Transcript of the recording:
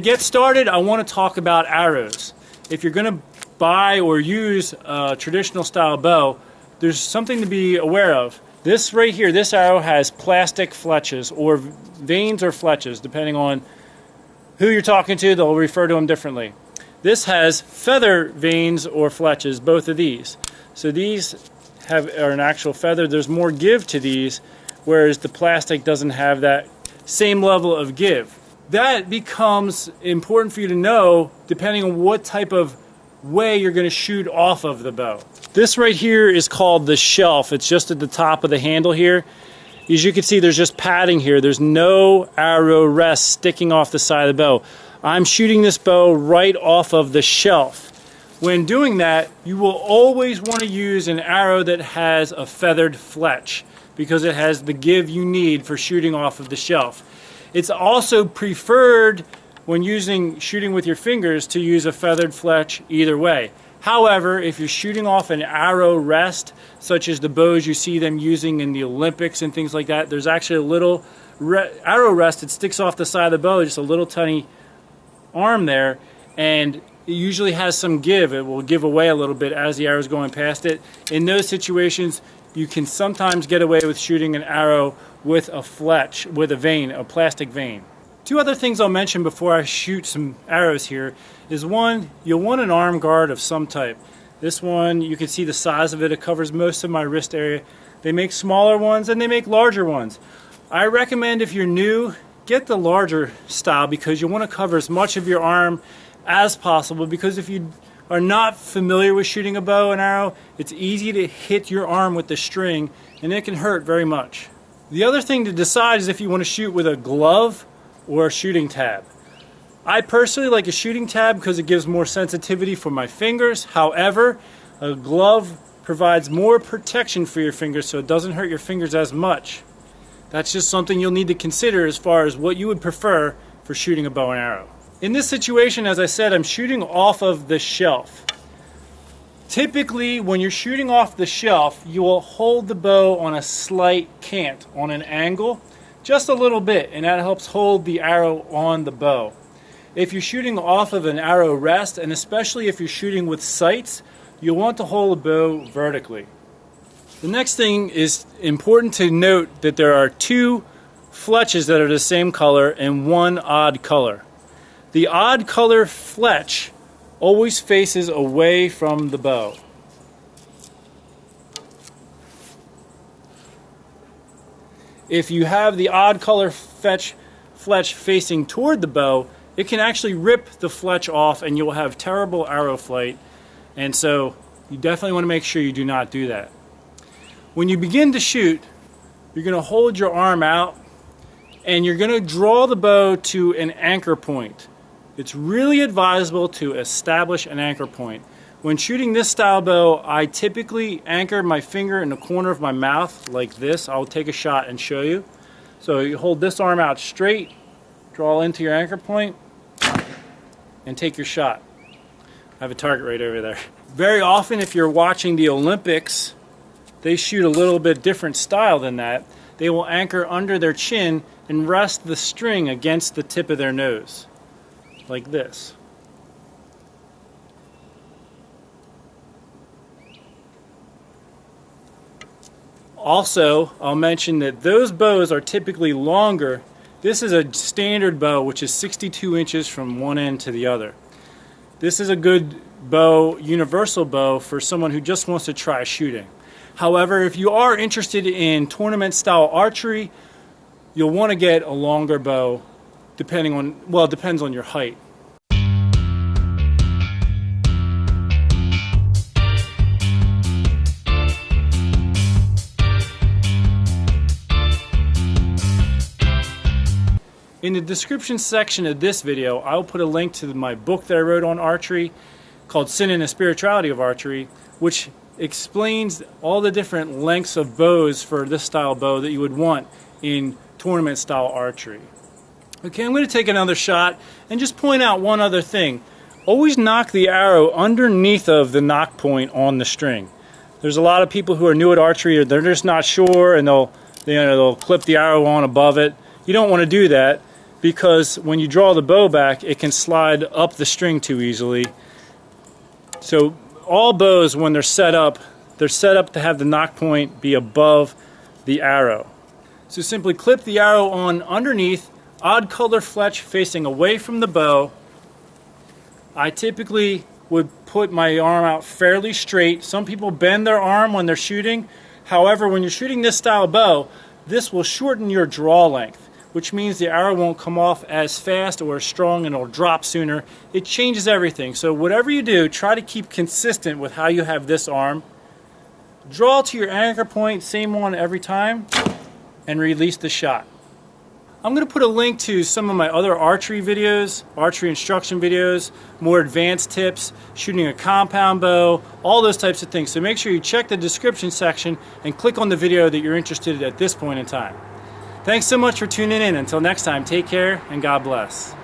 To get started, I want to talk about arrows. If you're going to buy or use a traditional style bow, there's something to be aware of. This right here, this arrow has plastic fletches, or vanes or fletches, depending on who you're talking to, they'll refer to them differently. This has feather vanes or fletches, both of these. So these are an actual feather. There's more give to these, whereas the plastic doesn't have that same level of give. That becomes important for you to know depending on what type of way you're going to shoot off of the bow. This right here is called the shelf. It's just at the top of the handle here. As you can see, there's just padding here. There's no arrow rest sticking off the side of the bow. I'm shooting this bow right off of the shelf. When doing that, you will always want to use an arrow that has a feathered fletch because it has the give you need for shooting off of the shelf. It's also preferred when shooting with your fingers to use a feathered fletch either way. However, if you're shooting off an arrow rest, such as the bows you see them using in the Olympics and things like that, there's actually a little arrow rest that sticks off the side of the bow, just a little tiny arm there, and it usually has some give. It will give away a little bit as the arrow is going past it. In those situations, you can sometimes get away with shooting an arrow with a fletch, with a vane, a plastic vane. Two other things I'll mention before I shoot some arrows here is, one, you'll want an arm guard of some type. This one, you can see the size of it. It covers most of my wrist area. They make smaller ones and they make larger ones. I recommend, if you're new, get the larger style because you want to cover as much of your arm as possible, because if you are not familiar with shooting a bow and arrow, it's easy to hit your arm with the string and it can hurt very much. The other thing to decide is if you want to shoot with a glove or a shooting tab. I personally like a shooting tab because it gives more sensitivity for my fingers. However, a glove provides more protection for your fingers so it doesn't hurt your fingers as much. That's just something you'll need to consider as far as what you would prefer for shooting a bow and arrow. In this situation, as I said, I'm shooting off of the shelf. Typically, when you're shooting off the shelf, you will hold the bow on a slight cant, on an angle, just a little bit, and that helps hold the arrow on the bow. If you're shooting off of an arrow rest, and especially if you're shooting with sights, you'll want to hold the bow vertically. The next thing is important to note that there are two fletches that are the same color and one odd color. The odd color fletch always faces away from the bow. If you have the odd color fletch facing toward the bow, it can actually rip the fletch off and you'll have terrible arrow flight. And so you definitely want to make sure you do not do that. When you begin to shoot, you're going to hold your arm out and you're going to draw the bow to an anchor point. It's really advisable to establish an anchor point. When shooting this style bow, I typically anchor my finger in the corner of my mouth like this. I'll take a shot and show you. So you hold this arm out straight, draw into your anchor point, and take your shot. I have a target right over there. Very often, if you're watching the Olympics, they shoot a little bit different style than that. They will anchor under their chin and rest the string against the tip of their nose, like this. Also, I'll mention that those bows are typically longer. This is a standard bow, which is 62 inches from one end to the other. This is a good bow, universal bow, for someone who just wants to try shooting. However, if you are interested in tournament style archery, you'll want to get a longer bow, depending on, well, it depends on your height. In the description section of this video, I'll put a link to my book that I wrote on archery called Sin and the Spirituality of Archery, which explains all the different lengths of bows for this style bow that you would want in tournament style archery. Okay, I'm going to take another shot and just point out one other thing. Always knock the arrow underneath of the knock point on the string. There's a lot of people who are new at archery, or they're just not sure, and they'll clip the arrow on above it. You don't want to do that. because when you draw the bow back, it can slide up the string too easily. So all bows, when they're set up to have the nock point be above the arrow. So simply clip the arrow on underneath, odd color fletch facing away from the bow. I typically would put my arm out fairly straight. Some people bend their arm when they're shooting. However, when you're shooting this style of bow, this will shorten your draw length, which means the arrow won't come off as fast or as strong and it'll drop sooner. It changes everything. So whatever you do, try to keep consistent with how you have this arm. Draw to your anchor point, same one every time, and release the shot. I'm going to put a link to some of my other archery videos, archery instruction videos, more advanced tips, shooting a compound bow, all those types of things. So make sure you check the description section and click on the video that you're interested in at this point in time. Thanks so much for tuning in. Until next time, take care and God bless.